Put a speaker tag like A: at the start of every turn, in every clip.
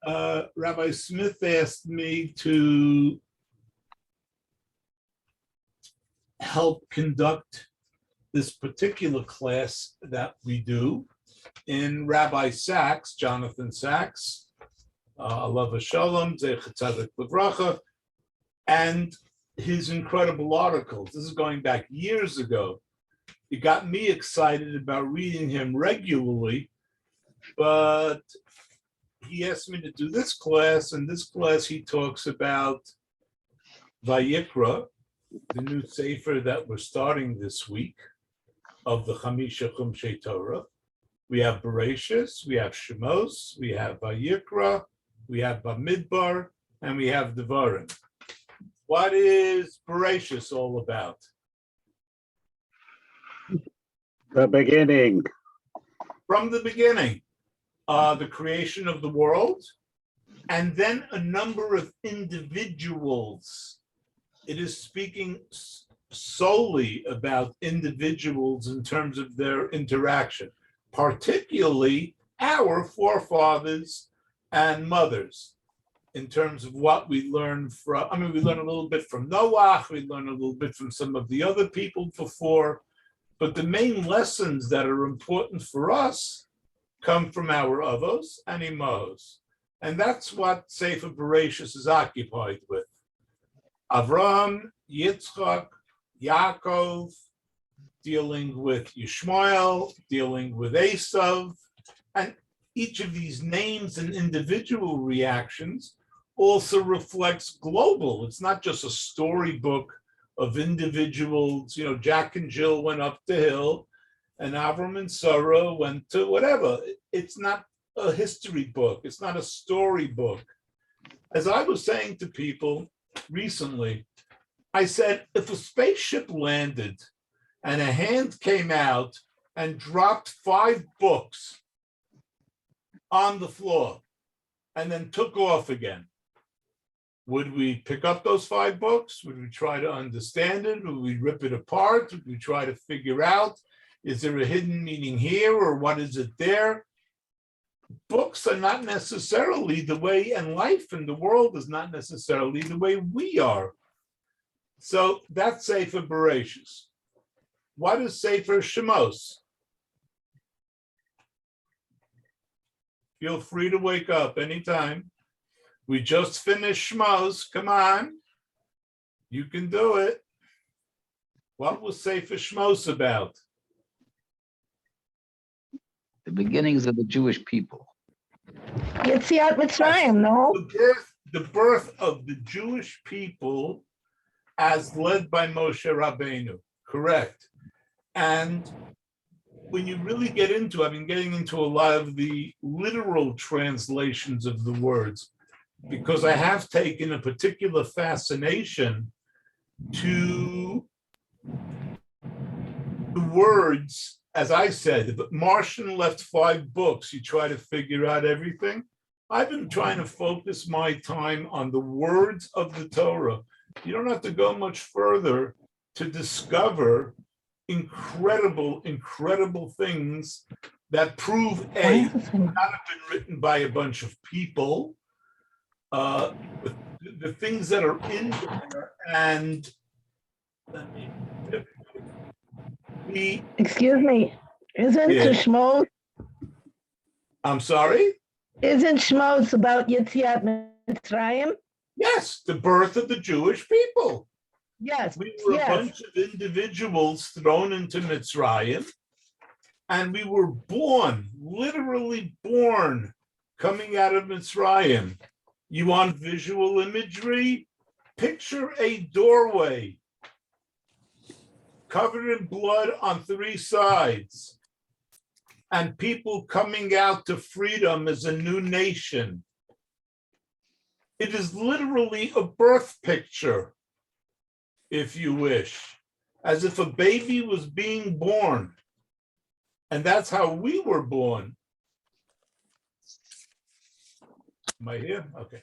A: Rabbi Smith asked me to help conduct this particular class that we do in Rabbi Sachs, Jonathan Sachs, Alav Shalom, Zecher Tzedek Livracha, and his incredible articles. This is going back years ago. It got me excited about reading him regularly, but he asked me to do this class. In this class, he talks about Vayikra, the new sefer that we're starting this week of the Chamisha Chumshei Torah. We have Bereshis, we have Shemos, we have Vayikra, we have Bamidbar, and we have Devarim. What is Bereshis all about?
B: The beginning.
A: From the beginning, the creation of the world, and then a number of individuals. It is speaking solely about individuals in terms of their interaction, particularly our forefathers and mothers, in terms of what we learn from, we learn a little bit from Noah, we learn a little bit from some of the other people before, but the main lessons that are important for us come from our avos and imos. And that's what Sefer Bereshis is occupied with. Avram, Yitzchok, Yaakov, dealing with Yishmael, dealing with Esav, and each of these names and individual reactions also reflects global. It's not just a storybook of individuals, Jack and Jill went up the hill and Avram and Sarah went to whatever. It's not a history book. It's not a story book. As I was saying to people recently, I said, if a spaceship landed and a hand came out and dropped 5 books on the floor and then took off again, would we pick up those 5 books? Would we try to understand it? Would we rip it apart? Would we try to figure out, is there a hidden meaning here or what is it there? Books are not necessarily the way, and life in the world is not necessarily the way we are. So that's Sefer Bereshis. What is Sefer Shemos? Feel free to wake up anytime. We just finished Shemos. Come on. You can do it. What was Sefer Shemos about?
C: The beginnings of the Jewish people.
D: Yetziat Mitzrayim, no?
A: The birth of the Jewish people as led by Moshe Rabbeinu. Correct. And when you really get into, I've been getting into a lot of the literal translations of the words, because I have taken a particular fascination to the words. As I said, if Martian left 5 books, you try to figure out everything. I've been trying to focus my time on the words of the Torah. You don't have to go much further to discover incredible, incredible things that prove A, not have been written by a bunch of people, the things that are in there, and
D: Excuse me, isn't the Shmos?
A: I'm sorry?
D: Isn't Shmos about Yetziat Mitzrayim?
A: Yes, the birth of the Jewish people.
D: Yes.
A: We were a bunch of individuals thrown into Mitzrayim, and we were born, literally born, coming out of Mitzrayim. You want visual imagery? Picture a doorway covered in blood on 3 sides, and people coming out to freedom as a new nation. It is literally a birth picture, if you wish, as if a baby was being born. And that's how we were born. Am I here? Okay.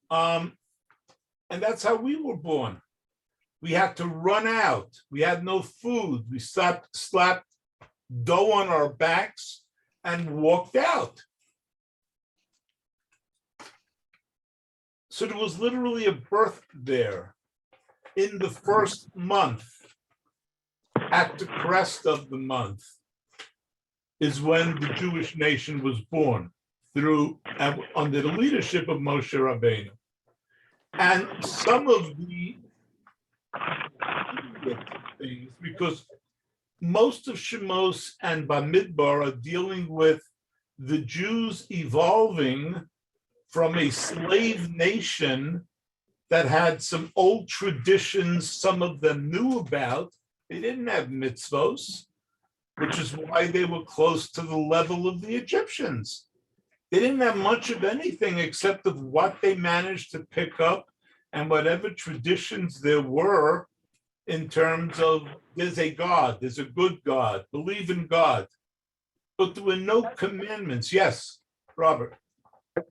A: And that's how we were born. We had to run out. We had no food. We slapped dough on our backs and walked out. So there was literally a birth there in the first month. At the crest of the month is when the Jewish nation was born under the leadership of Moshe Rabbeinu. And some of the things, because most of Shemos and Bamidbar are dealing with the Jews evolving from a slave nation that had some old traditions some of them knew about. They didn't have mitzvos, which is why they were close to the level of the Egyptians. They didn't have much of anything except of what they managed to pick up and whatever traditions there were in terms of there's a God, there's a good God, believe in God. But there were no commandments. Yes, Robert.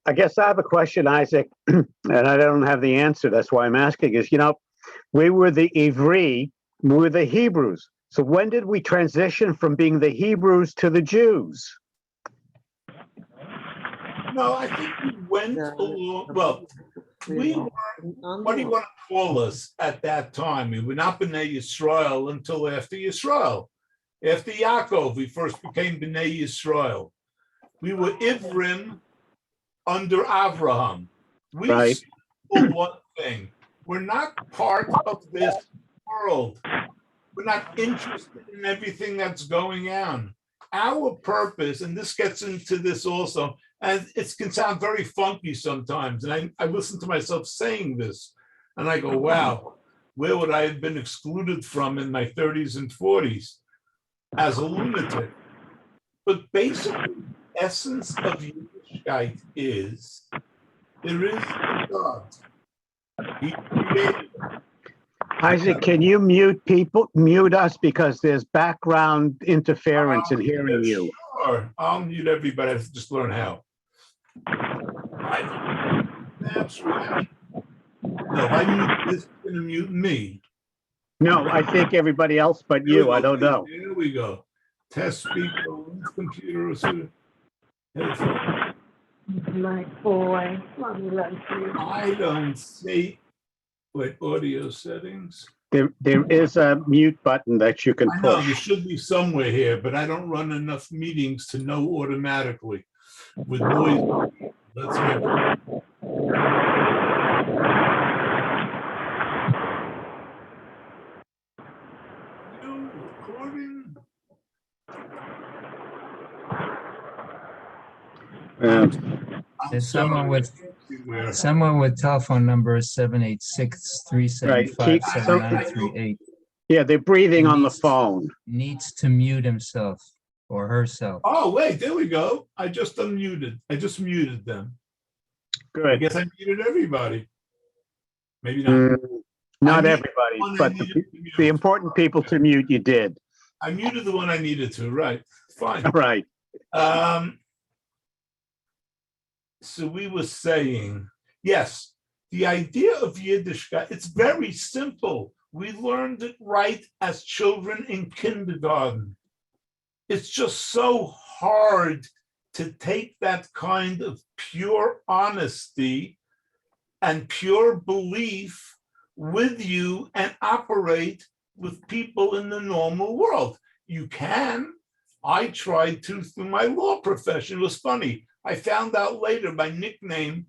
B: I guess I have a question, Isaac, and I don't have the answer. That's why I'm asking is, we were the Ivri, we were the Hebrews. So when did we transition from being the Hebrews to the Jews?
A: No, I think we went along, well, we were, what do you want to call us at that time? We were not B'nai Yisrael until after Yisrael. After Yaakov, we first became B'nai Yisrael. We were Ivrim under Abraham. We
B: Right.
A: saw one thing. We're not part of this world. We're not interested in everything that's going on. Our purpose, and this gets into this also, and it can sound very funky sometimes, and I listen to myself saying this, and I go, wow, where would I have been excluded from in my 30s and 40s as a lunatic? But basically, the essence of Yiddishkeit is there is a God. He created it.
B: Isaac, can you mute us because there's background interference in hearing you?
A: Sure, I'll mute everybody. I have to just learn how. That's right. No, if I mute this, it's going to mute me.
B: No, I think everybody else but
A: Here we
B: you.
A: go.
B: I don't know.
A: Here we go. Test speaker, computer.
E: My boy. Mommy loves you.
A: I don't see. Wait, audio settings.
B: There is a mute button that you can
A: I know there
B: push.
A: should be somewhere here, but I don't run enough meetings to know automatically with noise. Let's make recording. I'm
F: There's
A: sorry.
F: someone with telephone number 786-375-7938
B: Yeah, they're breathing on the phone.
F: needs to mute himself or herself.
A: Oh, wait, there we go. I just unmuted. I just muted them. I
B: Good.
A: guess I muted everybody. Maybe not.
B: Not
A: I muted
B: everybody,
A: the one I
B: but
A: needed to mute.
B: the important people to mute, you did.
A: I muted the one I needed to, right. Fine.
B: Right.
A: So we were saying, yes, the idea of Yiddishkeit, it's very simple. We learned it right as children in kindergarten. It's just so hard to take that kind of pure honesty and pure belief with you and operate with people in the normal world. You can. I tried to through my law profession. It was funny. I found out later my nickname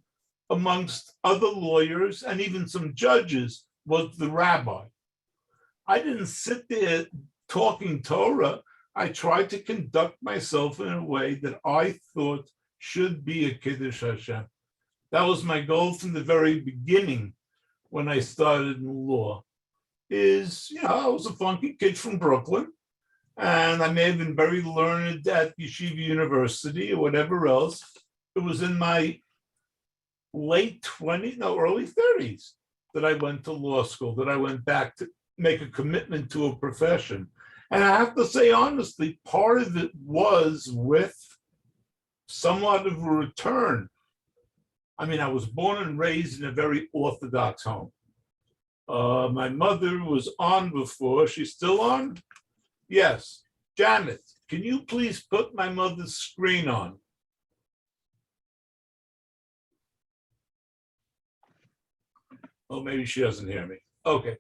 A: amongst other lawyers and even some judges was the Rabbi. I didn't sit there talking Torah. I tried to conduct myself in a way that I thought should be a Kiddush Hashem. That was my goal from the very beginning when I started in law. I was a funky kid from Brooklyn, and I may have been very learned at Yeshiva University or whatever else. It was in my late 20s, no, early 30s that I went to law school, that I went back to make a commitment to a profession. And I have to say, honestly, part of it was with somewhat of a return. I mean, I was born and raised in a very Orthodox home. My mother was on before. She's still on? Yes. Janet, can you please put my mother's screen on? Oh, maybe she doesn't hear me. Okay.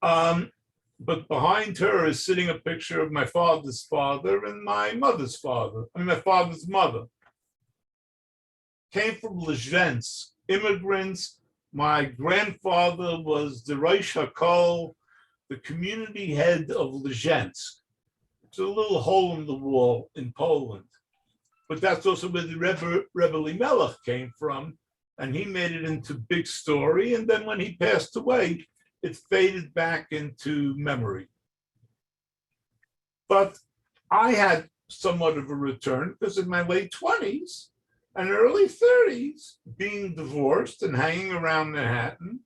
A: But behind her is sitting a picture of my father's father and my mother's father. I mean, my father's mother. Came from Lezhensk, immigrants. My grandfather was the Rosh HaKol, the community head of Lezhensk. It's a little hole in the wall in Poland. But that's also where the Rebbe Elimelech came from. And he made it into big story. And then when he passed away, it faded back into memory. But I had somewhat of a return because in my late 20s and early 30s, being divorced and hanging around Manhattan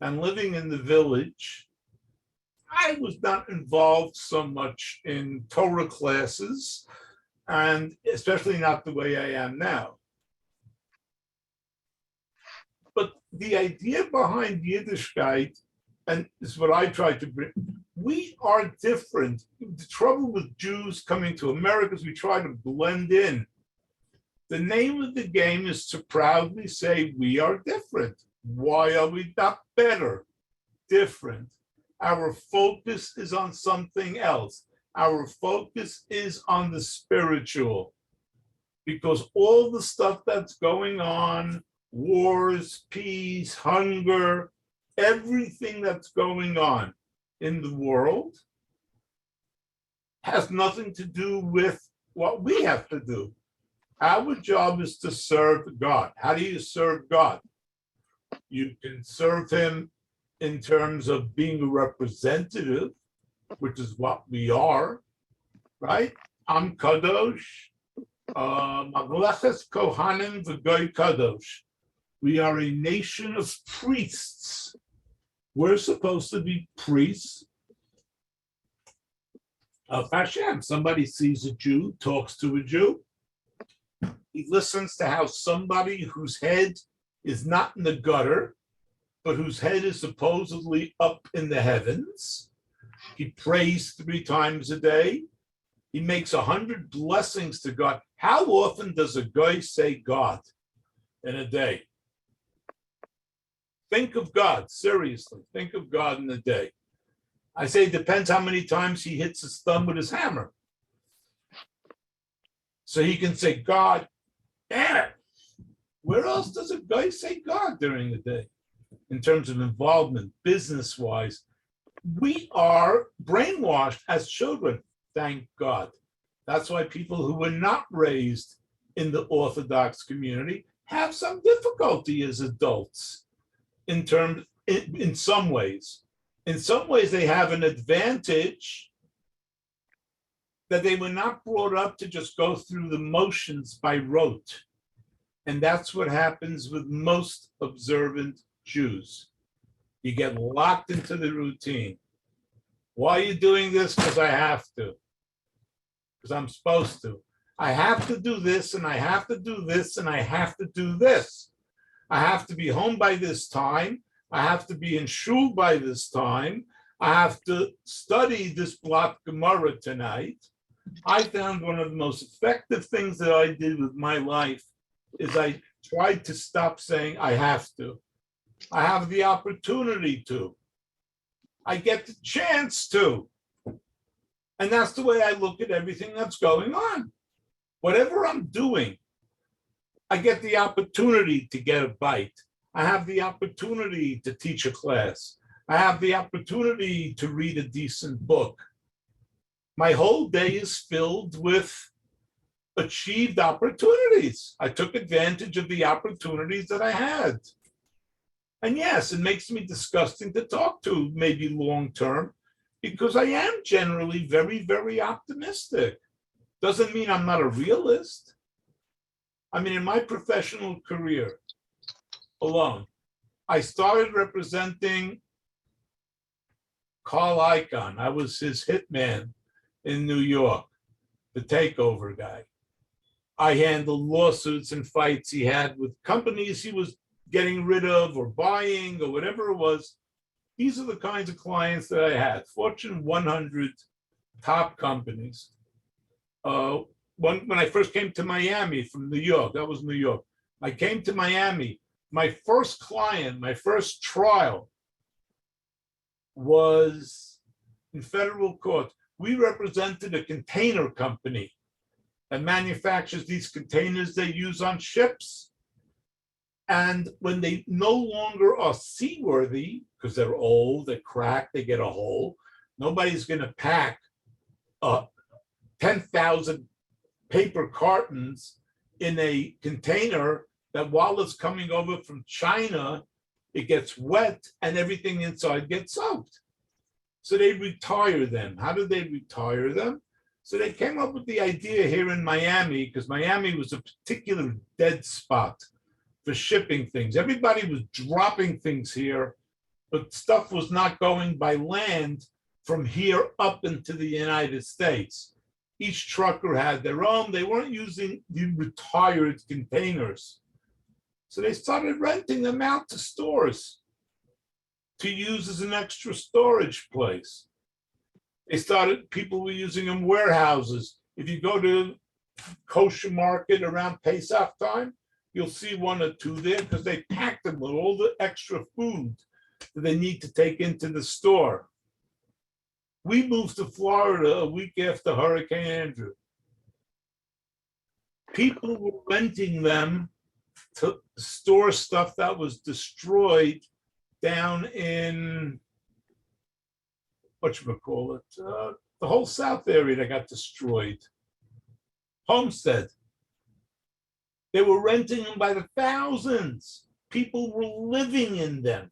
A: and living in the village, I was not involved so much in Torah classes, and especially not the way I am now. But the idea behind Yiddishkeit, and this is what I try to bring, we are different. The trouble with Jews coming to America is we try to blend in. The name of the game is to proudly say we are different. Why are we not better? Different. Our focus is on something else. Our focus is on the spiritual. Because all the stuff that's going on, wars, peace, hunger, everything that's going on in the world has nothing to do with what we have to do. Our job is to serve God. How do you serve God? You can serve him in terms of being a representative, which is what we are, right? I'm Kadosh, Mamleches Kohanim v'Goy Kadosh. We are a nation of priests. We're supposed to be priests of Hashem. Somebody sees a Jew, talks to a Jew. He listens to how somebody whose head is not in the gutter, but whose head is supposedly up in the heavens. He prays 3 times a day. He makes 100 blessings to God. How often does a guy say God in a day? Think of God, seriously. Think of God in a day. I say it depends how many times he hits his thumb with his hammer. So he can say God. Yeah. Where else does a guy say God during the day? In terms of involvement, business-wise, we are brainwashed as children, thank God. That's why people who were not raised in the Orthodox community have some difficulty as adults in some ways. In some ways, they have an advantage that they were not brought up to just go through the motions by rote. And that's what happens with most observant Jews. You get locked into the routine. Why are you doing this? Because I have to. Because I'm supposed to. I have to do this, and I have to do this, and I have to do this. I have to be home by this time. I have to be in shul by this time. I have to study this block Gemara tonight. I found one of the most effective things that I did with my life is I tried to stop saying I have to. I have the opportunity to. I get the chance to. And that's the way I look at everything that's going on. Whatever I'm doing, I get the opportunity to get a bite. I have the opportunity to teach a class. I have the opportunity to read a decent book. My whole day is filled with achieved opportunities. I took advantage of the opportunities that I had. And yes, it makes me disgusting to talk to, maybe long term, because I am generally very, very optimistic. Doesn't mean I'm not a realist. I mean, in my professional career alone, I started representing Carl Icahn. I was his hitman in New York, the takeover guy. I handled lawsuits and fights he had with companies he was getting rid of or buying or whatever it was. These are the kinds of clients that I had. Fortune 100 top companies. When I first came to Miami from New York, that was New York. I came to Miami. My first client, my first trial was in federal court. We represented a container company that manufactures these containers they use on ships. And when they no longer are seaworthy, because they're old, they're cracked, they get a hole, nobody's going to pack 10,000 paper cartons in a container that while it's coming over from China, it gets wet and everything inside gets soaked. So they retire them. How did they retire them? So they came up with the idea here in Miami, because Miami was a particular dead spot for shipping things. Everybody was dropping things here, but stuff was not going by land from here up into the United States. Each trucker had their own. They weren't using the retired containers. So they started renting them out to stores to use as an extra storage place. People were using them warehouses. If you go to kosher market around Pesach time, you'll see one or two there because they packed them with all the extra food that they need to take into the store. We moved to Florida a week after Hurricane Andrew. People were renting them to store stuff that was destroyed down in, whatchamacallit, the whole South area that got destroyed. Homestead. They were renting them by the thousands. People were living in them.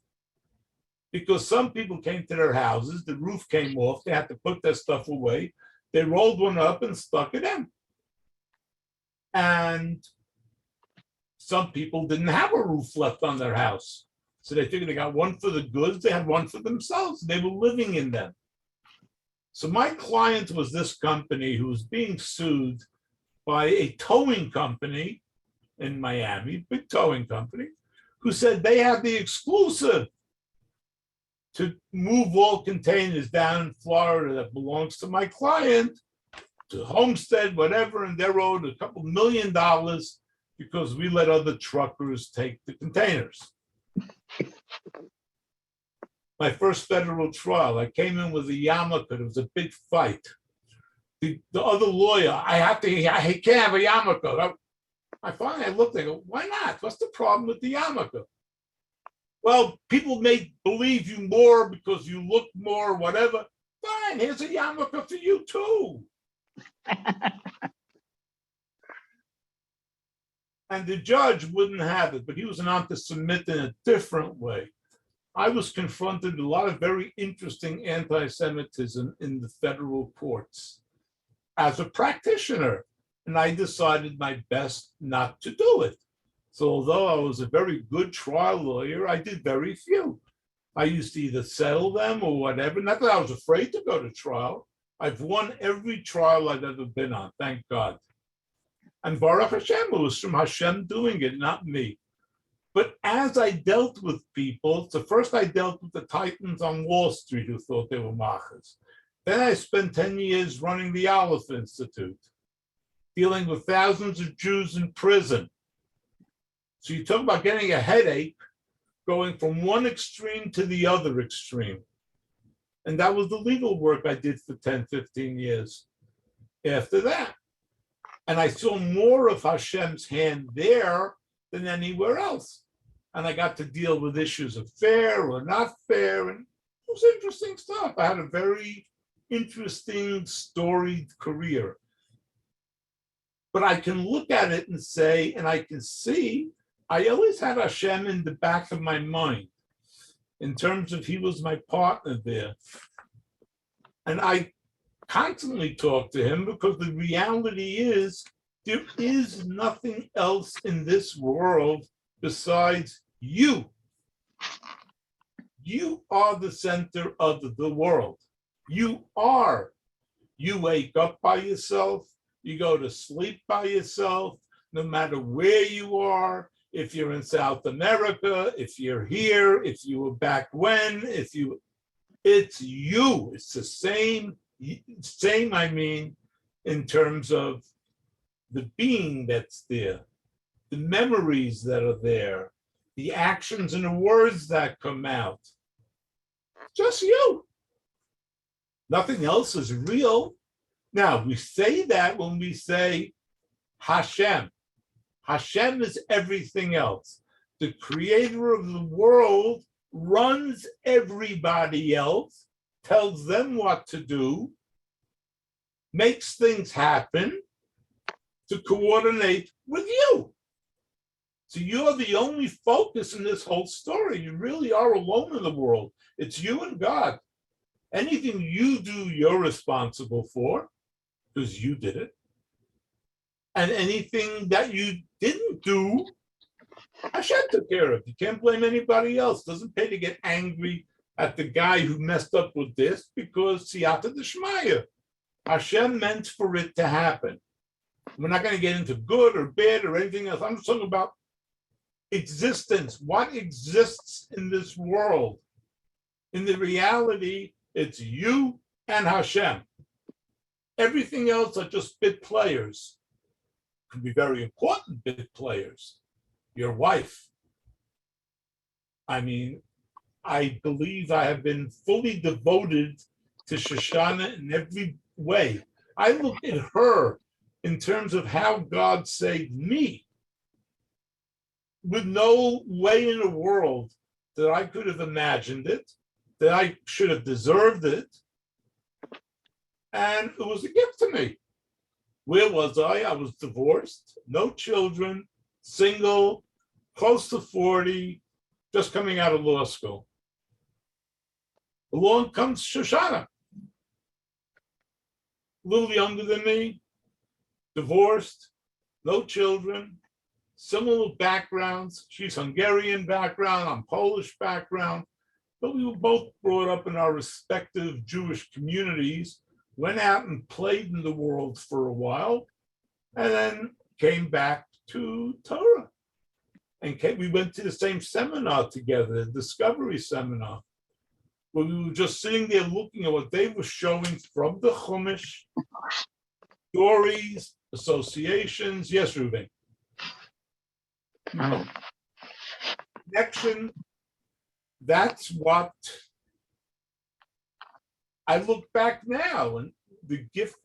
A: Because some people came to their houses, the roof came off, they had to put their stuff away. They rolled one up and stuck it in. And some people didn't have a roof left on their house. So they figured they got one for the goods, they had one for themselves. They were living in them. So my client was this company who was being sued by a towing company in Miami, big towing company, who said they had the exclusive to move all containers down in Florida that belongs to my client, to Homestead, whatever, and they're owed a couple $1 million because we let other truckers take the containers. My first federal trial, I came in with a yarmulke. It was a big fight. The other lawyer, he can't have a yarmulke. I finally looked, I go, why not? What's the problem with the yarmulke? Well, people may believe you more because you look more, whatever. Fine, here's a yarmulke for you too. And the judge wouldn't have it, but he was an anti-Semite in a different way. I was confronted with a lot of very interesting anti-Semitism in the federal courts as a practitioner, and I decided my best not to do it. So although I was a very good trial lawyer, I did very few. I used to either settle them or whatever. Not that I was afraid to go to trial. I've won every trial I've ever been on, thank God. And Baruch Hashem, it was from Hashem doing it, not me. But as I dealt with people, so first I dealt with the titans on Wall Street who thought they were machas. Then I spent 10 years running the Aleph Institute, dealing with thousands of Jews in prison. So you talk about getting a headache, going from one extreme to the other extreme. And that was the legal work I did for 10, 15 years after that. And I saw more of Hashem's hand there than anywhere else. And I got to deal with issues of fair or not fair. And it was interesting stuff. I had a very interesting, storied career. But I can look at it and say, and I can see, I always had Hashem in the back of my mind in terms of he was my partner there. And I constantly talk to him because the reality is there is nothing else in this world besides you. You are the center of the world. You are. You wake up by yourself. You go to sleep by yourself, no matter where you are. If you're in South America, if you're here, if you were back when, it's you. It's the same, I mean, in terms of the being that's there, the memories that are there, the actions and the words that come out. Just you. Nothing else is real. Now, we say that when we say Hashem. Hashem is everything else. The creator of the world runs everybody else, tells them what to do, makes things happen to coordinate with you. So you're the only focus in this whole story. You really are alone in the world. It's you and God. Anything you do, you're responsible for, because you did it. And anything that you didn't do, Hashem took care of. You can't blame anybody else. Doesn't pay to get angry at the guy who messed up with this, because siyata d'shmaya. Hashem meant for it to happen. We're not going to get into good or bad or anything else. I'm just talking about existence. What exists in this world? In the reality, it's you and Hashem. Everything else are just bit players. Could be very important bit players. Your wife. I mean, I believe I have been fully devoted to Shoshana in every way. I look at her in terms of how God saved me. With no way in the world that I could have imagined it, that I should have deserved it. And it was a gift to me. Where was I? I was divorced, no children, single, close to 40, just coming out of law school. Along comes Shoshana, a little younger than me, divorced, no children, similar backgrounds. She's Hungarian background, I'm Polish background, but we were both brought up in our respective Jewish communities, went out and played in the world for a while, and then came back to Torah. And we went to the same seminar together, the Discovery Seminar, where we were just sitting there looking at what they were showing from the Chumash, stories, associations. Yes, Ruben.
C: No.
A: Connection, that's what I look back now, and the gift,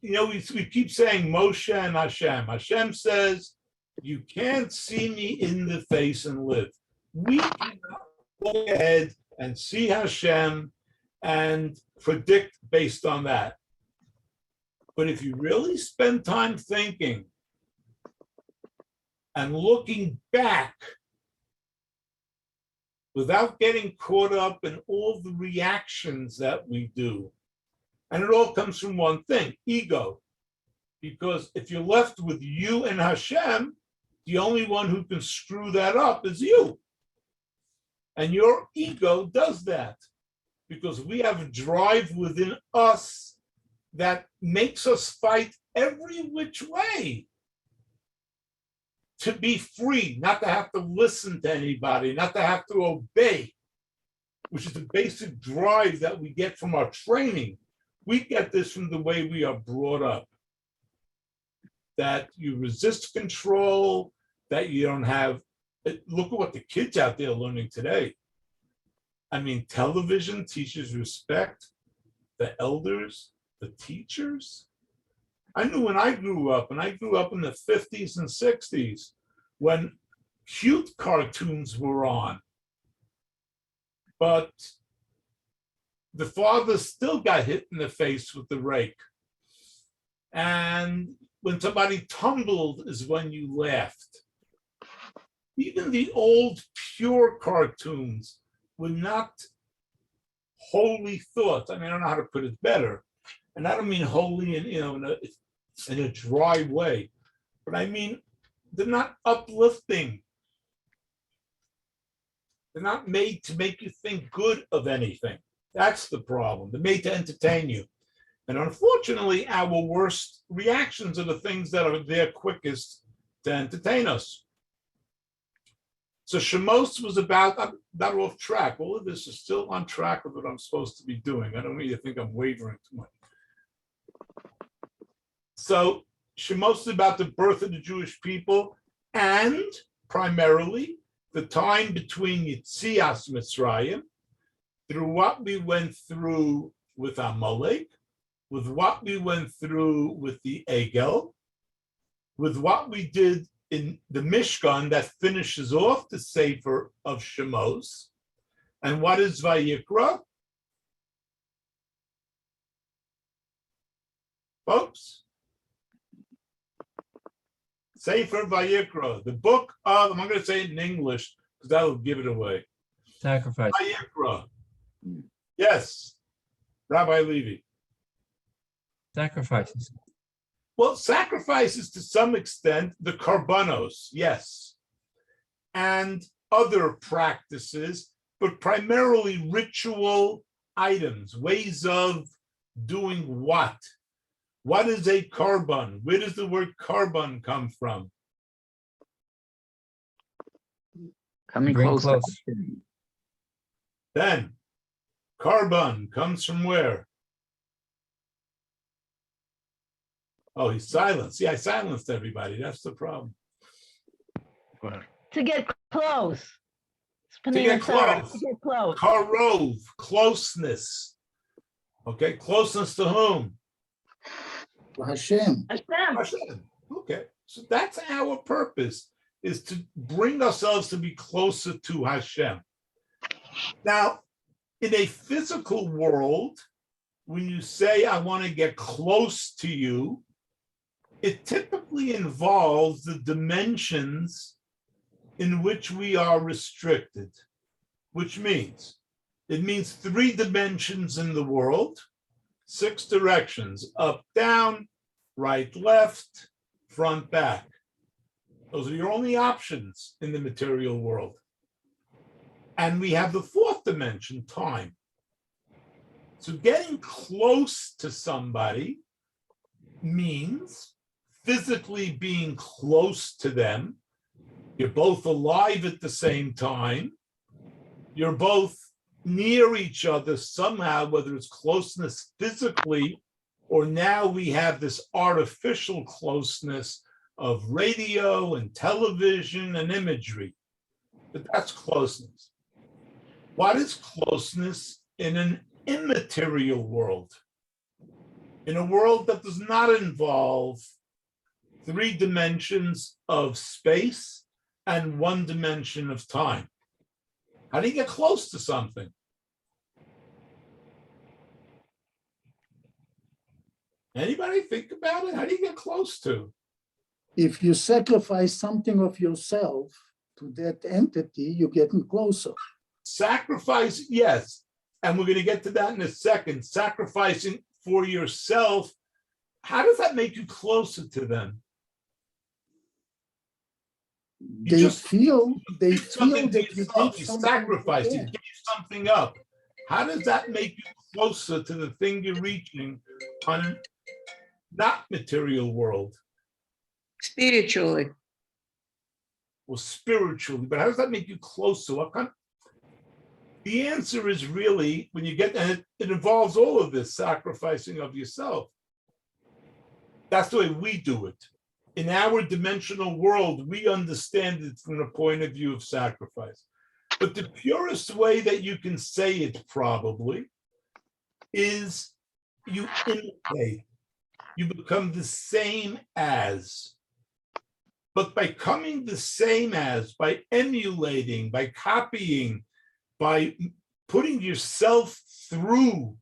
A: we keep saying Moshe and Hashem. Hashem says, you can't see me in the face and live. We cannot go ahead and see Hashem and predict based on that. But if you really spend time thinking and looking back without getting caught up in all the reactions that we do, and it all comes from one thing, ego. Because if you're left with you and Hashem, the only one who can screw that up is you. And your ego does that because we have a drive within us that makes us fight every which way to be free, not to have to listen to anybody, not to have to obey, which is the basic drive that we get from our training. We get this from the way we are brought up, that you resist control, that you don't have, look at what the kids out there are learning today. I mean, television teaches respect, the elders, the teachers. I knew when I grew up, and I grew up in the 50s and 60s, when cute cartoons were on. But the father still got hit in the face with the rake. And when somebody tumbled is when you laughed. Even the old pure cartoons were not holy thoughts. I mean, I don't know how to put it better. And I don't mean holy in a dry way, but I mean, they're not uplifting. They're not made to make you think good of anything. That's the problem. They're made to entertain you. And unfortunately, our worst reactions are the things that are there quickest to entertain us. So Shemos was about, I'm not off track. All of this is still on track with what I'm supposed to be doing. I don't need to think I'm wavering too much. So Shemos is about the birth of the Jewish people and primarily the time between Yetzias Mitzrayim through what we went through with Amalek, with what we went through with the Egel, with what we did in the Mishkan that finishes off the Sefer of Shemos. And what is Vayikra? Folks, Sefer Vayikra, the book of, I'm not going to say it in English because that will give it away.
F: Sacrifice.
A: Vayikra. Yes, Rabbi Levi.
F: Sacrifices.
A: Well, sacrifices to some extent, the karbanos, yes, and other practices, but primarily ritual items, ways of doing what? What is a karban? Where does the word karban come from?
C: Coming
F: Bring
C: close.
F: close.
A: Then, karban comes from where? Oh, he's silenced. Yeah, I silenced everybody. That's the problem.
D: To get close.
A: To get
D: Sorry,
A: close.
D: To get close.
A: Karov, closeness. Okay, closeness to whom?
G: Hashem.
A: Hashem. Okay, so that's our purpose, is to bring ourselves to be closer to Hashem. Now, in a physical world, when you say, I want to get close to you, it typically involves the dimensions in which we are restricted, which means it means 3 dimensions in the world, 6 directions, up, down, right, left, front, back. Those are your only options in the material world. And we have the 4th dimension, time. So getting close to somebody means physically being close to them. You're both alive at the same time. You're both near each other somehow, whether it's closeness physically, or now we have this artificial closeness of radio and television and imagery. But that's closeness. What is closeness in an immaterial world? In a world that does not involve 3 dimensions of space and 1 dimension of time. How do you get close to something? Anybody think about it? How do you get close to?
G: If you sacrifice something of yourself to that entity, you're getting closer.
A: Sacrifice, yes. And we're going to get to that in a second. Sacrificing for yourself, how does that make you closer to them?
G: They feel
A: Something to
G: that you
A: yourself.
G: did
A: You
G: something
A: sacrificed, you
G: for them.
A: gave something up. How does that make you closer to the thing you're reaching on not material world?
E: Spiritually.
A: Well, spiritually, but how does that make you closer? What kind? The answer is really when you get, and it involves all of this sacrificing of yourself. That's the way we do it. In our dimensional world, we understand it from the point of view of sacrifice. But the purest way that you can say it probably is you imitate. You become the same as. But by coming the same as, by emulating, by copying, by putting yourself through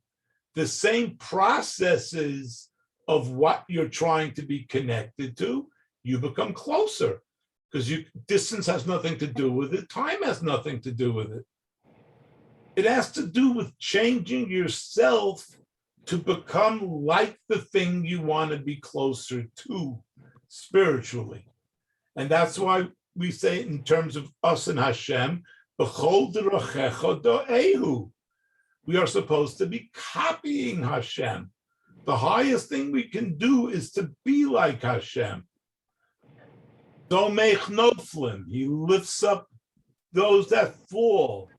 A: the same processes of what you're trying to be connected to, you become closer, because distance has nothing to do with it. Time has nothing to do with it. It has to do with changing yourself to become like the thing you want to be closer to spiritually. And that's why we say in terms of us and Hashem, b'chol derachecha do'ehu. We are supposed to be copying Hashem. The highest thing we can do is to be like Hashem. Domech noflim, he lifts up those that fall.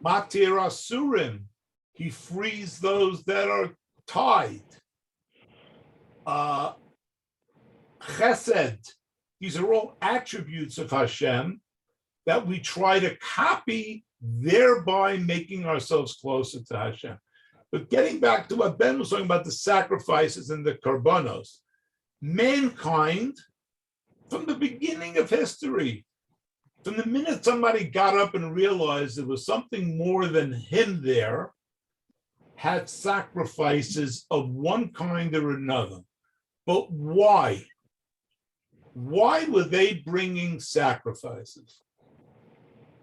A: Matir asurim, he frees those that are tied. Chesed, these are all attributes of Hashem that we try to copy thereby making ourselves closer to Hashem. But getting back to what Ben was talking about, the sacrifices and the korbanos, mankind, from the beginning of history, from the minute somebody got up and realized there was something more than him there, had sacrifices of one kind or another. But why? Why were they bringing sacrifices?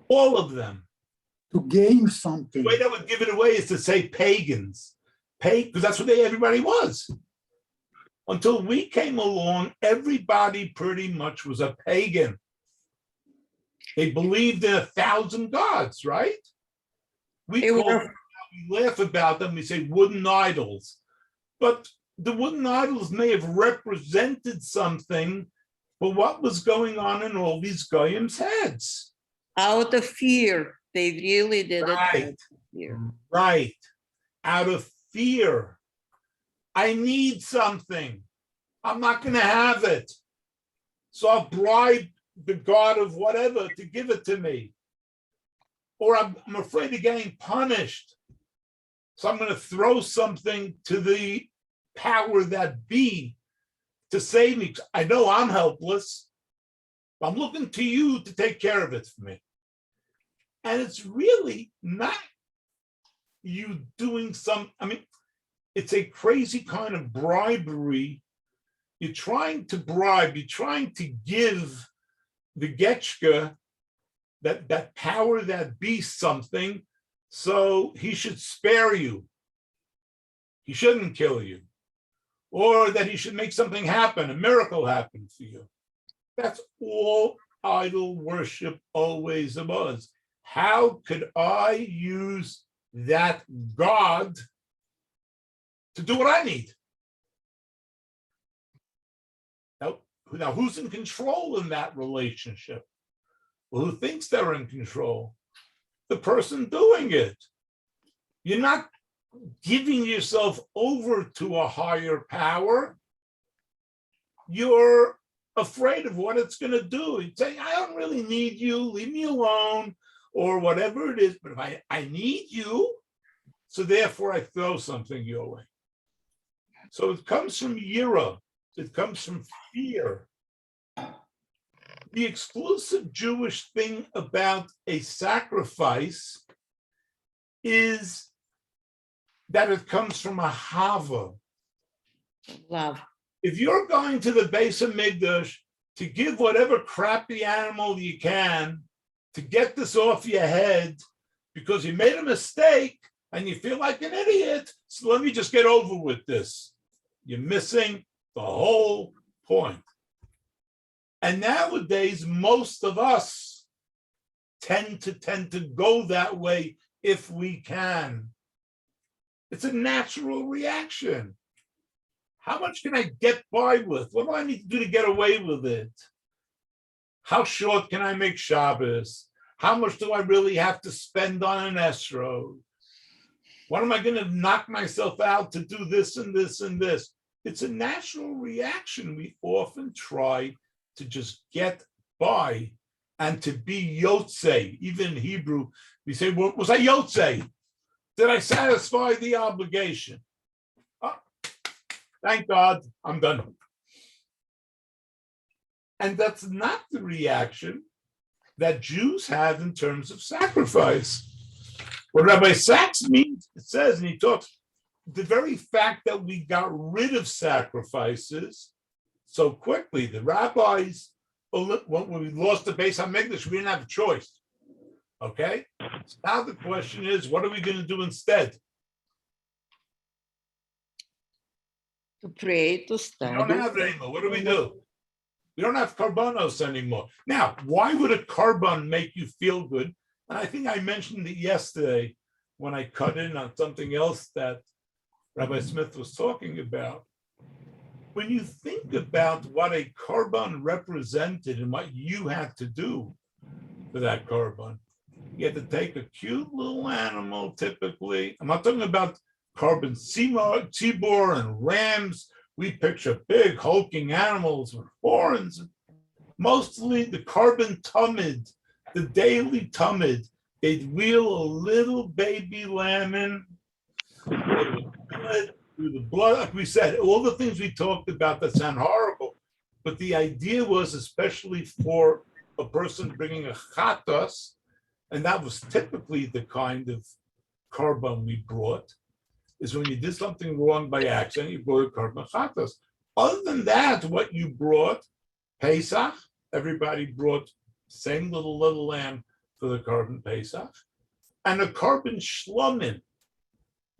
A: All of them.
G: To gain
A: The
G: something.
A: way that would give it away is to say pagans. Because that's what everybody was. Until we came along, everybody pretty much was a pagan. They believed in 1,000 gods, right? We laugh about them, we say wooden idols. But the wooden idols may have represented something, but what was going on in all these goyim's heads?
H: Out of fear, they really did it out
A: Right.
H: of fear.
A: Right. Out of fear. I need something. I'm not going to have it. So I'll bribe the god of whatever to give it to me. Or I'm afraid of getting punished. So I'm going to throw something to the power that be to save me. I know I'm helpless. I'm looking to you to take care of it for me. And it's really not you doing it's a crazy kind of bribery. You're trying to bribe, you're trying to give the Getchka, that power that be something, so he should spare you. He shouldn't kill you. Or that he should make something happen, a miracle happen for you. That's all idol worship always was. How could I use that God to do what I need? Now, who's in control in that relationship? Well, who thinks they're in control? The person doing it. You're not giving yourself over to a higher power. You're afraid of what it's going to do. You're saying, I don't really need you, leave me alone, or whatever it is, but if I need you, so therefore I throw something your way. So it comes from yira, it comes from fear. The exclusive Jewish thing about a sacrifice is that it comes from a hava.
H: Love.
A: If you're going to the base of Mikdash to give whatever crappy animal you can to get this off your head because you made a mistake and you feel like an idiot, so let me just get over with this. You're missing the whole point. And nowadays, most of us tend to go that way if we can. It's a natural reaction. How much can I get by with? What do I need to do to get away with it? How short can I make Shabbos? How much do I really have to spend on an esrog? What am I going to knock myself out to do this and this and this? It's a natural reaction. We often try to just get by and to be yotze. Even in Hebrew, we say, well, was I yotze? Did I satisfy the obligation? Oh, thank God, I'm done. And that's not the reaction that Jews have in terms of sacrifice. What Rabbi Sachs means, it says, and he talks, the very fact that we got rid of sacrifices so quickly, the rabbis, when we lost the Beis HaMikdash, we didn't have a choice. Okay? So now the question is, what are we going to do instead?
H: To pray, to
A: We
H: study.
A: don't have it anymore. What do? We don't have karbanos anymore. Now, why would a karban make you feel good? And I think I mentioned it yesterday when I cut in on something else that Rabbi Smith was talking about. When you think about what a karban represented and what you had to do for that karban, you had to take a cute little animal, typically. I'm not talking about karban tzibor and rams. We picture big hulking animals with horns. Mostly the karban tamid, the daily tamid, They'd wheel a little baby lamb in, they would kill it through the blood. Like we said, all the things we talked about that sound horrible, but the idea was, especially for a person bringing a chatos, and that was typically the kind of korban we brought, is when you did something wrong by accident, you brought a korban chatos. Other than that, what you brought, Pesach, everybody brought same little lamb for the korban Pesach, and a korban shlomim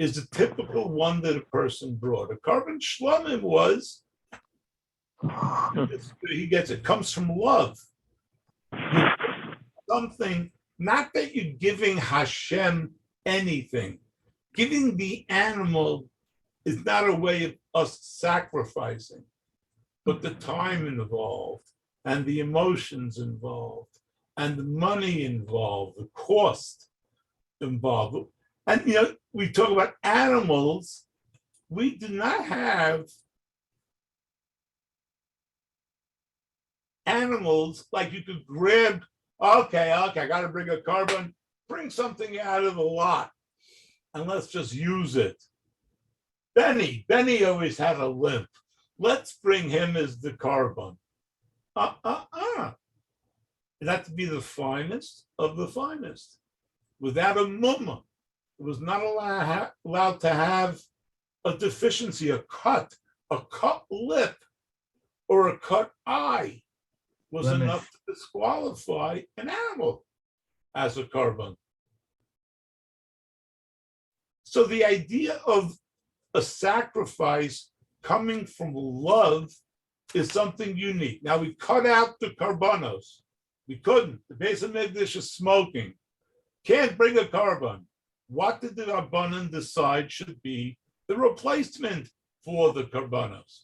A: is the typical one that a person brought. A korban shlomim was, he gets it, comes from love. Something, not that you're giving Hashem anything. Giving the animal is not a way of us sacrificing, but the time involved and the emotions involved and the money involved, the cost involved. And, you know, we talk about animals. We do not have animals like you could grab, okay, I got to bring a korban, bring something out of the lot, and let's just use it. Benny always had a limp. Let's bring him as the korban. It had to be the finest of the finest. Without a mumma, it was not allowed to have a deficiency, a cut lip, or a cut eye was
F: Blemish.
A: enough to disqualify an animal as a korban. So the idea of a sacrifice coming from love is something unique. Now we cut out the korbanos. We couldn't. The Beis HaMikdash is smoking. Can't bring a korban. What did the Rabbanan decide should be the replacement for the korbanos?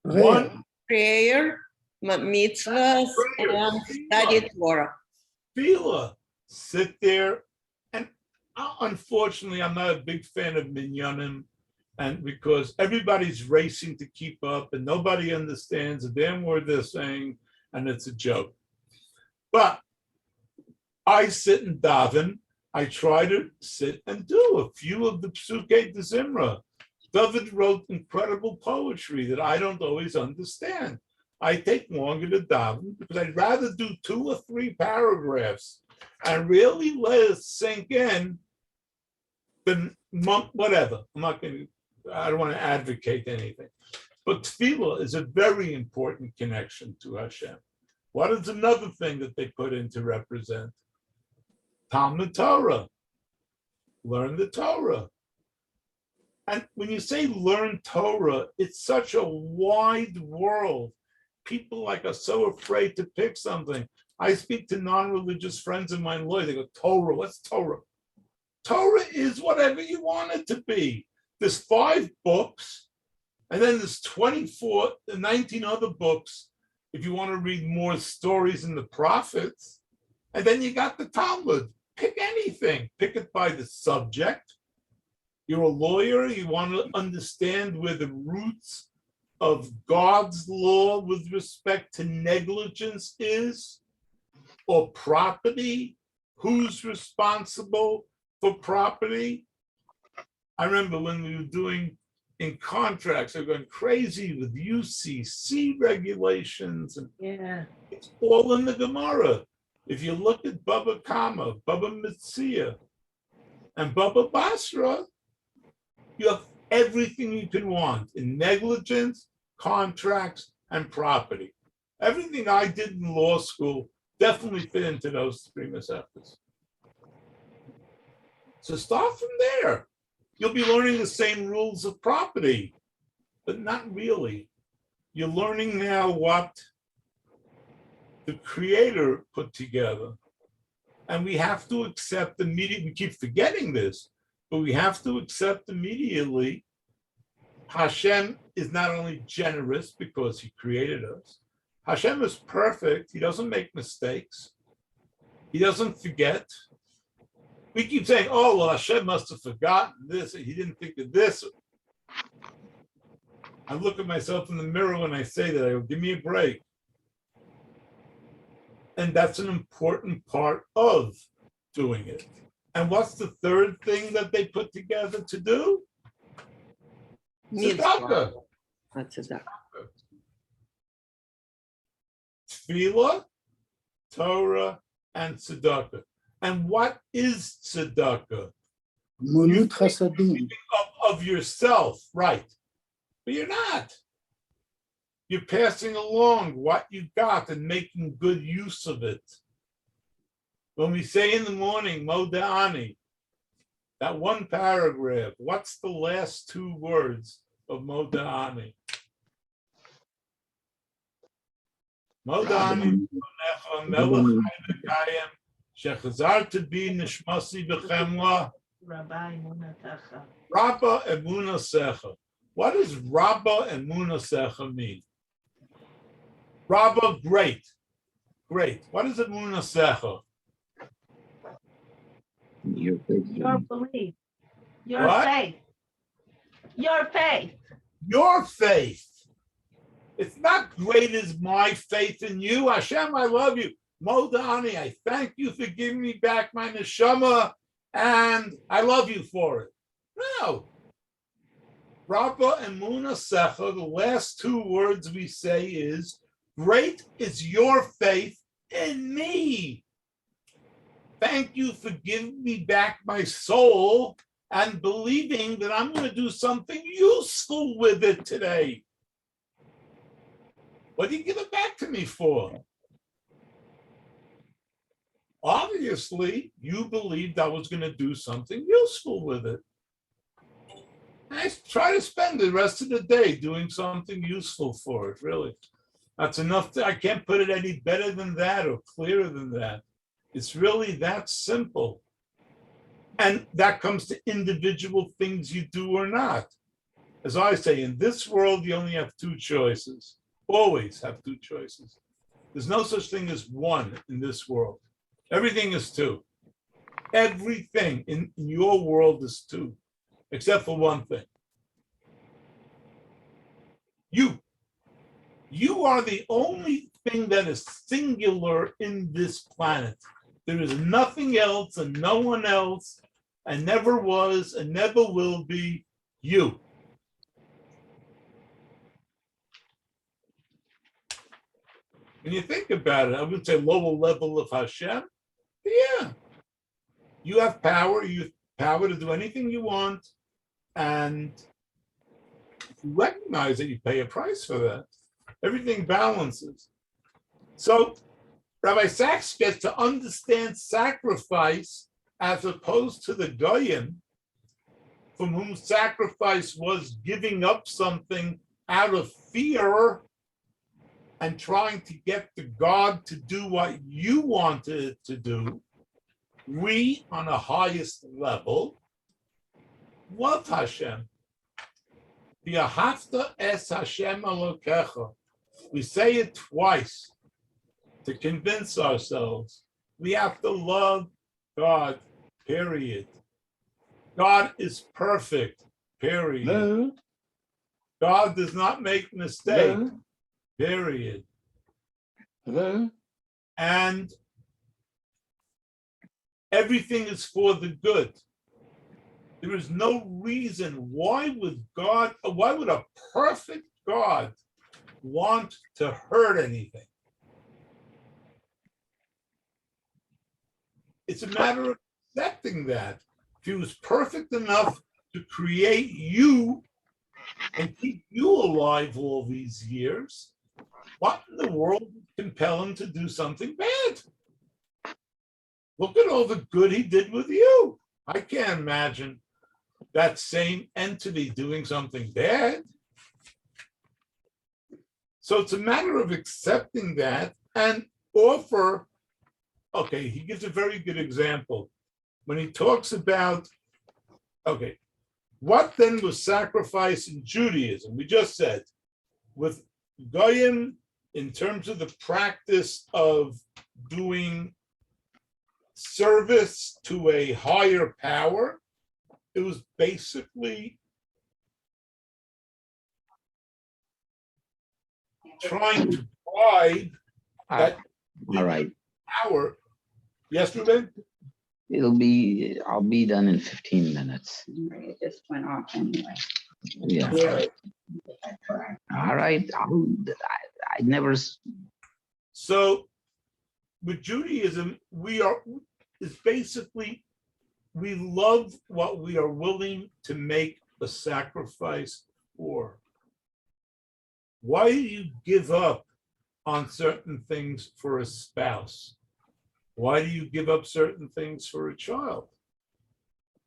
A: One,
H: Prayer, mitzvahs, and study Torah.
A: tefillah. Sit there, and unfortunately, I'm not a big fan of minyanim, and because everybody's racing to keep up, and nobody understands a damn word they're saying, and it's a joke. But I sit and daven. I try to sit and do a few of the Psukei de Zimra. David wrote incredible poetry that I don't always understand. I take longer to daven because I'd rather do 2 or 3 paragraphs and really let it sink in than whatever. I don't want to advocate anything. But tefillah is a very important connection to Hashem. What is another thing that they put in to represent? Talmud Torah. Learn the Torah. And when you say learn Torah, it's such a wide world. People like are so afraid to pick something. I speak to non-religious friends of mine, they go, Torah, what's Torah? Torah is whatever you want it to be. There's 5 books, and then there's 19 other books if you want to read more stories in the prophets. And then you got the Talmud. Pick anything. Pick it by the subject. You're a lawyer, you want to understand where the roots of God's law with respect to negligence is, or property, who's responsible for property. I remember when we were doing in contracts, they're going crazy with UCC regulations, and
E: Yeah.
A: it's all in the Gemara. If you look at Baba Kama, Baba Metzia, and Baba Basra, you have everything you can want in negligence, contracts, and property. Everything I did in law school definitely fit into those 3 Masechtas. So start from there. You'll be learning the same rules of property, but not really. You're learning now what the Creator put together. And we have to accept immediately, we keep forgetting this, but we have to accept immediately Hashem is not only generous because he created us. Hashem is perfect. He doesn't make mistakes. He doesn't forget. We keep saying, oh, well, Hashem must have forgotten this. He didn't think of this. I look at myself in the mirror when I say that. I go, give me a break. And that's an important part of doing it. And what's the third thing that they put together to do? Tzedakah.
H: That's a duck.
A: Tefillah, Torah, and tzedakah. And what is tzedakah?
G: Mulut chasadim.
A: Of yourself, right? But you're not. You're passing along what you got and making good use of it. When we say in the morning, Moda'ani, that one paragraph, what's the last two words of Moda'ani? Moda'ani melech hayvekayim shechazarta bi nishmasi b'chemla
D: Rabbi Munatecha.
A: Rabba emunasecha. What does Rabba emunasecha mean? Rabba, great. Great. What is emunasecha?
C: Your faith.
D: Your belief. Your
A: What?
D: faith. Your faith.
A: Your faith. It's not great as my faith in you. Hashem, I love you. Modani, I thank you for giving me back my neshama, and I love you for it. No. Rabba and Muna Secha, the last two words we say is, great is your faith in me. Thank you for giving me back my soul and believing that I'm going to do something useful with it today. What do you give it back to me for? Obviously, you believed I was going to do something useful with it. I try to spend the rest of the day doing something useful for it, really. That's enough. I can't put it any better than that or clearer than that. It's really that simple. And that comes to individual things you do or not. As I say, in this world, you only have two choices. Always have two choices. There's no such thing as one in this world. Everything is two. Everything in your world is two, except for one thing. You are the only thing that is singular in this planet. There is nothing else and no one else, and never was and never will be you. When you think about it, I would say lower level of Hashem. Yeah. You have power. You have power to do anything you want. And you recognize that you pay a price for that. Everything balances. So Rabbi Sachs gets to understand sacrifice as opposed to the Goyim, from whom sacrifice was giving up something out of fear and trying to get the God to do what you wanted it to do. We, on the highest level, love Hashem. V'ahavta es Hashem Elokecha. We say it twice to convince ourselves. We have to love God, period. God is perfect, period.
C: No,
A: God does not make mistakes,
C: no,
A: period.
C: no.
A: And everything is for the good. There is no reason why would a perfect God want to hurt anything? It's a matter of accepting that. If he was perfect enough to create you and keep you alive all these years, what in the world would compel him to do something bad? Look at all the good he did with you. I can't imagine that same entity doing something bad. So it's a matter of accepting that and offer. Okay, he gives a very good example when he talks about, okay, what then was sacrifice in Judaism? We just said with Goyim, in terms of the practice of doing service to a higher power, it was basically trying to bribe that
C: All right.
A: power. Yes, Ruben?
C: I'll be done in 15 minutes.
E: It just went off anyway.
C: Yeah. All right. I never.
A: So with Judaism, is basically, we love what we are willing to make a sacrifice for. Why do you give up on certain things for a spouse? Why do you give up certain things for a child?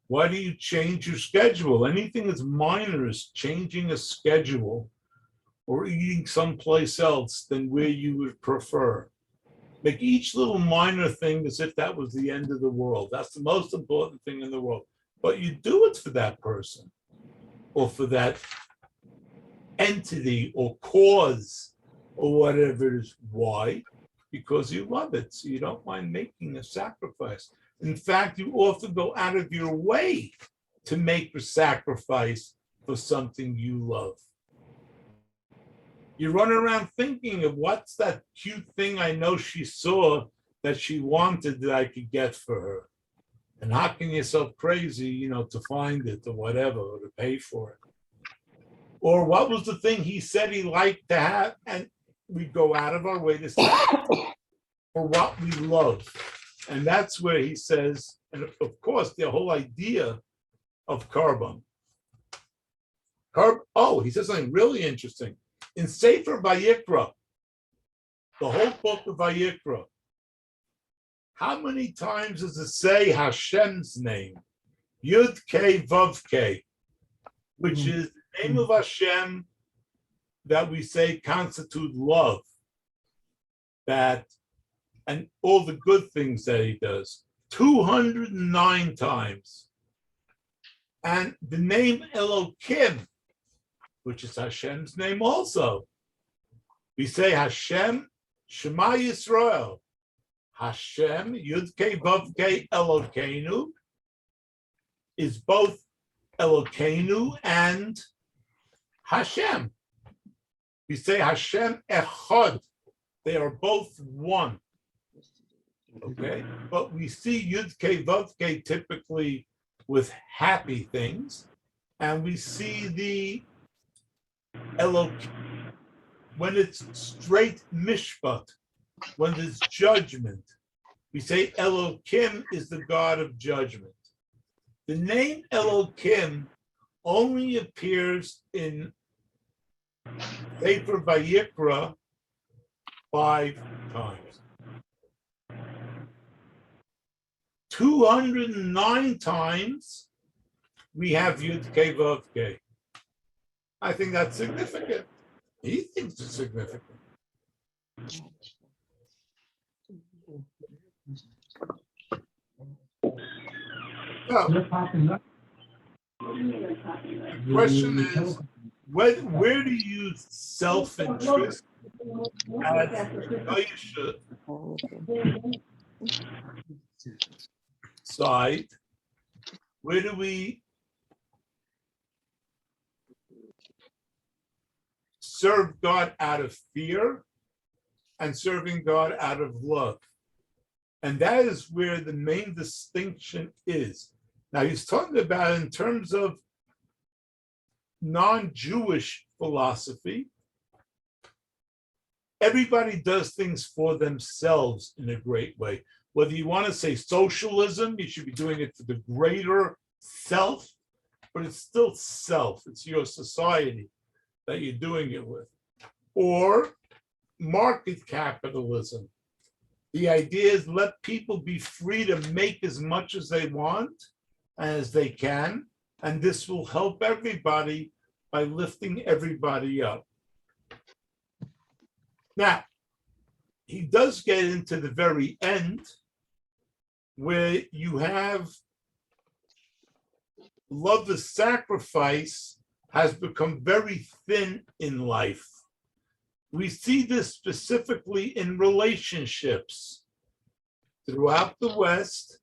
A: Why do you change your schedule? Anything that's minor is changing a schedule or eating someplace else than where you would prefer. Make each little minor thing as if that was the end of the world. That's the most important thing in the world. But you do it for that person or for that entity or cause or whatever it is. Why? Because you love it. So you don't mind making a sacrifice. In fact, you often go out of your way to make a sacrifice for something you love. You run around thinking of what's that cute thing I know she saw that she wanted that I could get for her. And knocking yourself crazy, to find it or whatever, or to pay for it. Or what was the thing he said he liked to have? And we go out of our way to say for what we love. And that's where he says, and of course, the whole idea of carbon. He says something really interesting. In Sefer Vayikra, the whole book of Vayikra, how many times does it say Hashem's name? Yud K Vav K, which is the name of Hashem that we say constitute love, and all the good things that he does. 209 times. And the name Elokim, which is Hashem's name also. We say Hashem, Shema Yisrael. Hashem, Yud Kei Vav Kei Elokeinu, is both Elokeinu and Hashem. We say Hashem Echad. They are both one. Okay? But we see Yud Kei Vav Kei typically with happy things. And we see the Elokim when it's straight mishpat, when there's judgment. We say Elokim is the God of judgment. The name Elokim only appears in Sefer Vayikra 5 times. 209 times we have Yud Kei Vav Kei. I think that's significant. He thinks it's significant. So, the question is, where do you use self-interest as side? Where do we serve God out of fear and serving God out of love? And that is where the main distinction is. Now, he's talking about in terms of non-Jewish philosophy. Everybody does things for themselves in a great way. Whether you want to say socialism, you should be doing it for the greater self, but it's still self. It's your society that you're doing it with. Or market capitalism. The idea is let people be free to make as much as they want, as they can, and this will help everybody by lifting everybody up. Now, he does get into the very end where you have love as sacrifice has become very thin in life. We see this specifically in relationships. Throughout the West,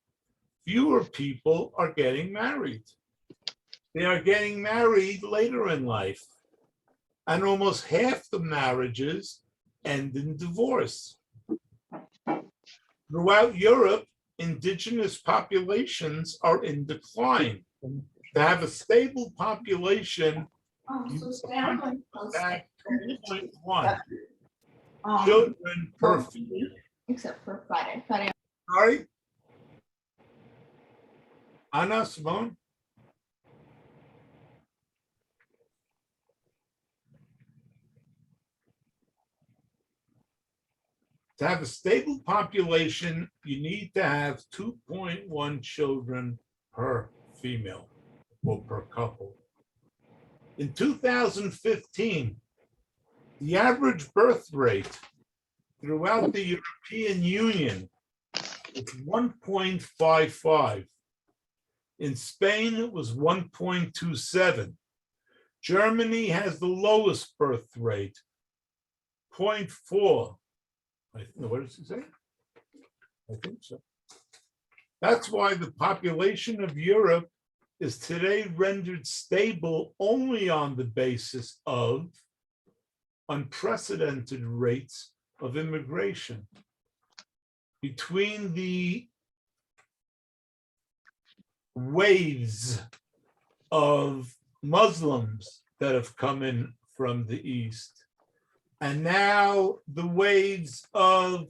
A: fewer people are getting married. They are getting married later in life. And almost half the marriages end in divorce. Throughout Europe, indigenous populations are in decline. To have a stable population, you have 2.1 children per female.
I: Except for Friday. Friday.
A: Sorry? Anna, Simone? To have a stable population, you need to have 2.1 children per female or per couple. In 2015, the average birth rate throughout the European Union was 1.55. In Spain, it was 1.27. Germany has the lowest birth rate, 0.4. What does he say? I think so. That's why the population of Europe is today rendered stable only on the basis of unprecedented rates of immigration. Between the waves of Muslims that have come in from the East, and now the waves of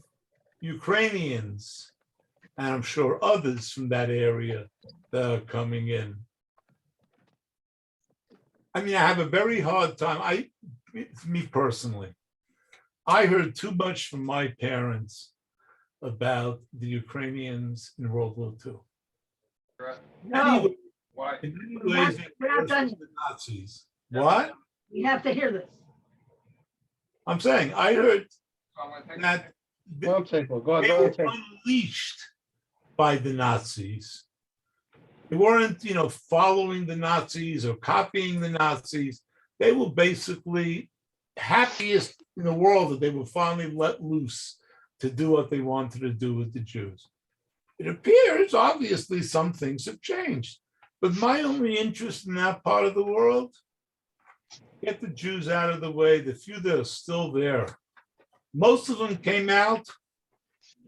A: Ukrainians, and I'm sure others from that area that are coming in. I mean, I have a very hard time. Me personally, I heard too much from my parents about the Ukrainians in World War II.
D: No,
A: Anyway,
J: Why?
A: in many ways,
D: we're not done yet.
A: the Nazis. What?
D: We have to hear this.
A: I'm saying, I heard that
J: Go on, Seiko. Go on,
A: they
J: go
A: were
J: on, Seiko.
A: unleashed by the Nazis. They weren't, following the Nazis or copying the Nazis. They were basically happiest in the world that they were finally let loose to do what they wanted to do with the Jews. It appears, obviously, some things have changed. But my only interest in that part of the world, get the Jews out of the way, the few that are still there. Most of them came out,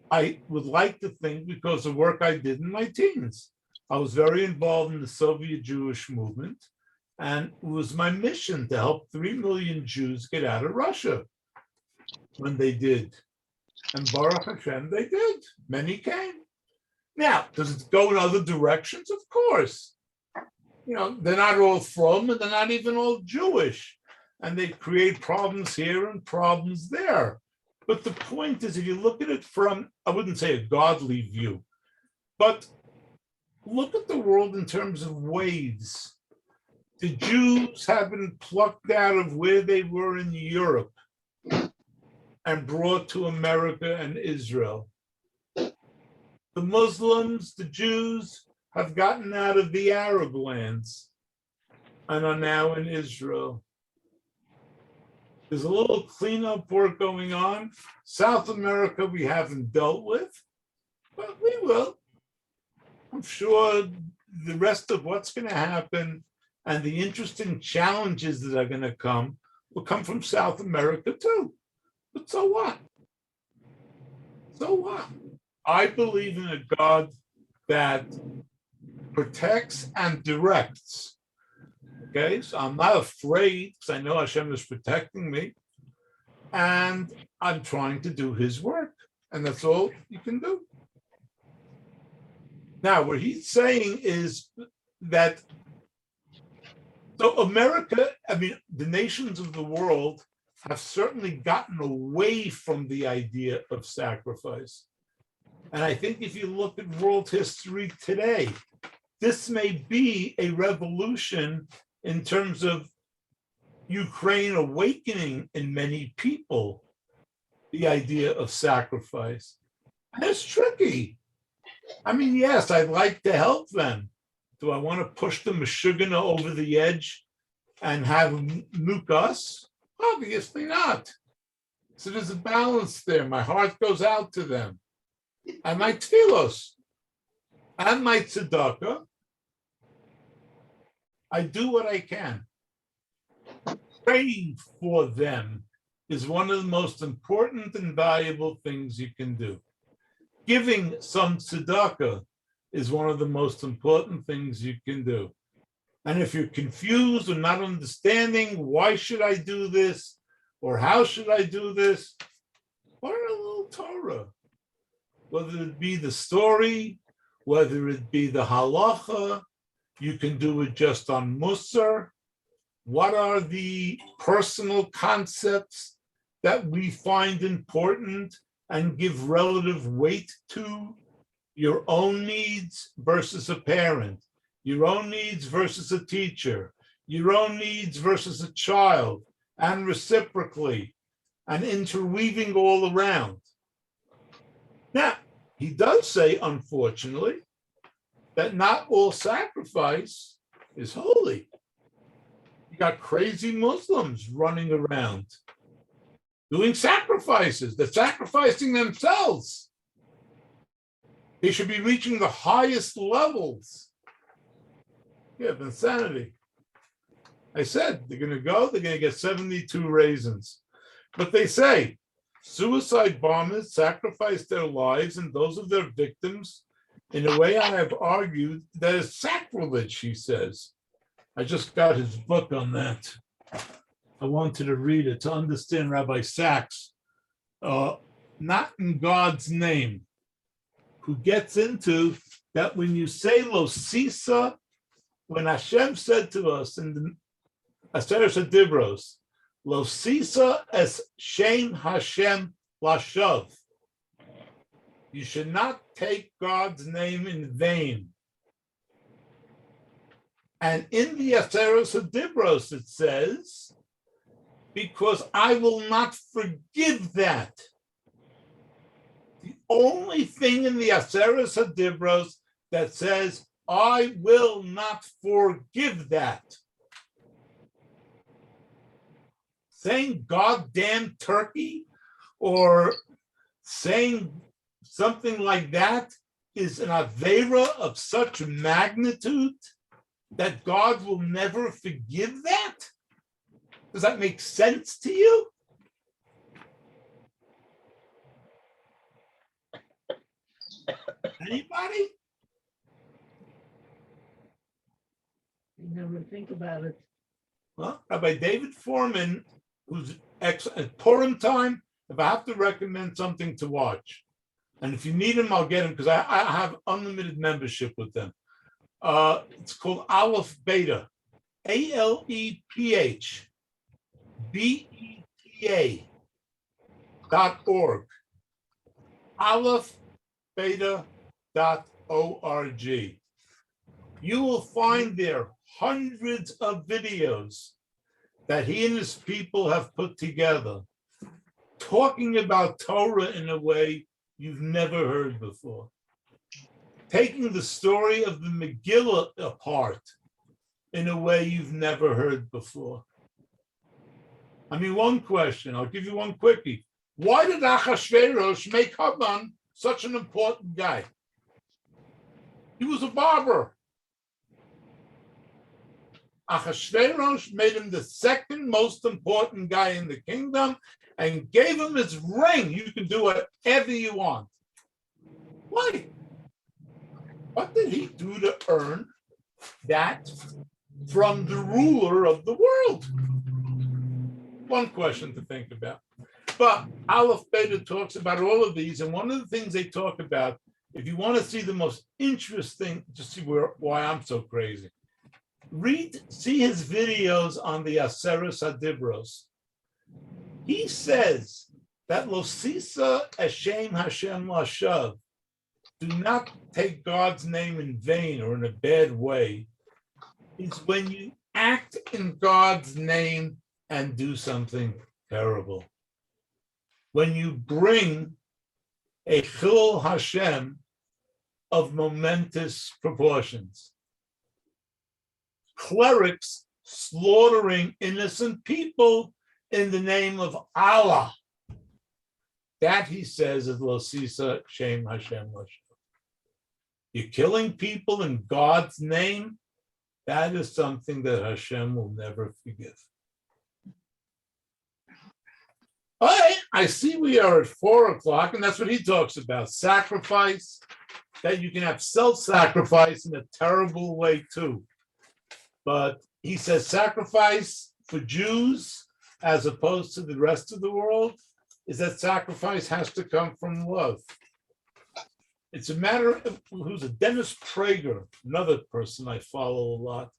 A: I would like to think, because of work I did in my teens. I was very involved in the Soviet Jewish movement, and it was my mission to help 3 million Jews get out of Russia when they did. And Baruch Hashem, they did. Many came. Now, does it go in other directions? Of course. They're not all from, and they're not even all Jewish. And they create problems here and problems there. But the point is, if you look at it from, I wouldn't say a godly view, but look at the world in terms of waves. The Jews have been plucked out of where they were in Europe and brought to America and Israel. The Muslims, the Jews, have gotten out of the Arab lands and are now in Israel. There's a little cleanup work going on. South America we haven't dealt with, but we will. I'm sure the rest of what's going to happen and the interesting challenges that are going to come will come from South America too. But so what? So what? I believe in a God that protects and directs. Okay, so I'm not afraid because I know Hashem is protecting me, and I'm trying to do His work, and that's all you can do. Now, what he's saying is that so America, the nations of the world have certainly gotten away from the idea of sacrifice. And I think if you look at world history today, this may be a revolution in terms of Ukraine awakening in many people the idea of sacrifice. And it's tricky. Yes, I'd like to help them. Do I want to push the Meshuggah over the edge and have them nuke us? Obviously not. So there's a balance there. My heart goes out to them. And my tefillos and my tzedakah, I do what I can. Praying for them is one of the most important and valuable things you can do. giving some tzedakah is one of the most important things you can do. And if you're confused or not understanding, why should I do this? Or how should I do this? Learn a little Torah. Whether it be the story, whether it be the halacha, you can do it just on Musar. What are the personal concepts that we find important and give relative weight to? Your own needs versus a parent, your own needs versus a teacher, your own needs versus a child, and reciprocally, and interweaving all around. Now, he does say, unfortunately, that not all sacrifice is holy. You got crazy Muslims running around doing sacrifices. They're sacrificing themselves. They should be reaching the highest levels. Yeah, of insanity. I said, they're going to get 72 raisins. But they say, suicide bombers sacrifice their lives and those of their victims in a way I have argued that is sacrilege, he says. I just got his book on that. I wanted to read it to understand Rabbi Sachs. Not in God's name, who gets into that when you say lo sisa, when Hashem said to us in the ahashverosh Dibros, lo sisa es shem Hashem lashav. You should not take God's name in vain. And in the ahashverosh Dibros it says, because I will not forgive that. The only thing in the ahashverosh Dibros that says, I will not forgive that. Saying goddamn turkey or saying something like that is an avera of such magnitude that God will never forgive that? Does that make sense to you? Anybody?
D: You never think about it.
A: Well, Rabbi David Foreman, who's excellent at Purim time, if I have to recommend something to watch, and if you need him, I'll get him because I have unlimited membership with them. It's called Aleph Beta, ALEPHBETA.org. AlephBeta.org. You will find there hundreds of videos that he and his people have put together, talking about Torah in a way you've never heard before. Taking the story of the Megillah apart in a way you've never heard before. I mean, one question, I'll give you one quickie. Why did ahashverosh make Herman such an important guy? He was a barber. Ahashverosh made him the second most important guy in the kingdom and gave him his ring. You can do whatever you want. Why? What did he do to earn that from the ruler of the world? One question to think about. But Aleph Beta talks about all of these, and one of the things they talk about, if you want to see the most interesting, to see why I'm so crazy, see his videos on the ahashverosh Dibros. He says that lo sisa eshem Hashem lashav, do not take God's name in vain or in a bad way, is when you act in God's name and do something terrible. When you bring a chilul Hashem of momentous proportions. Clerics slaughtering innocent people in the name of Allah. That, he says, is lo sisa shem Hashem lashav. You're killing people in God's name. That is something that Hashem will never forgive. All right, I see we are at 4 o'clock, and that's what he talks about, sacrifice, that you can have self-sacrifice in a terrible way too. But he says sacrifice for Jews as opposed to the rest of the world is that sacrifice has to come from love. It's a matter of who's a Dennis Prager, another person I follow a lot,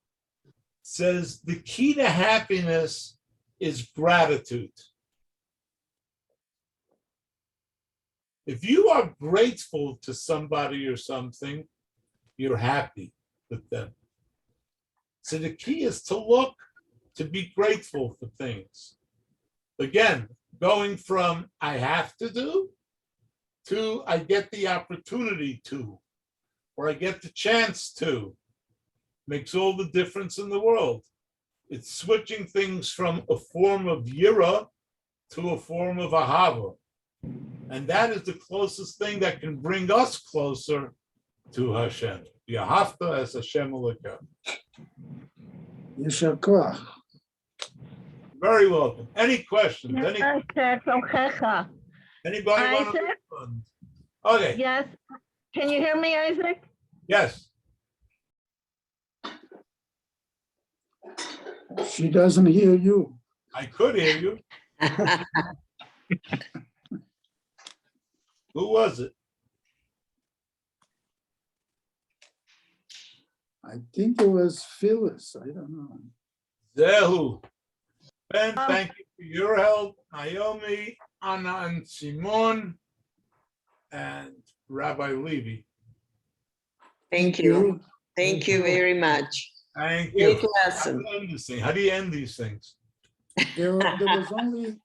A: says the key to happiness is gratitude. If you are grateful to somebody or something, you're happy with them. So the key is to look, to be grateful for things. Again, going from I have to do to I get the opportunity to, or I get the chance to, makes all the difference in the world. It's switching things from a form of yira to a form of ahava. And that is the closest thing that can bring us closer to Hashem. Yahavta as Hashem Eloka.
G: Yeshar koach.
A: Very welcome. Any questions?
D: Yes,
A: Any,
D: Isaac, Ochecha.
A: anybody want to
D: Isaac?
A: respond? Okay,
D: Yes. Can you hear me, Isaac?
A: yes.
G: She doesn't hear you.
A: I could hear you. Who was it?
G: I think it was Phyllis. I don't know.
A: Zehu. Ben, thank you for your help. Naomi, Anna, and Simon, and Rabbi Levi.
H: Thank you. Thank you very much.
A: Thank
H: Great
A: you.
H: lesson.
A: How do you end these things?
G: There was only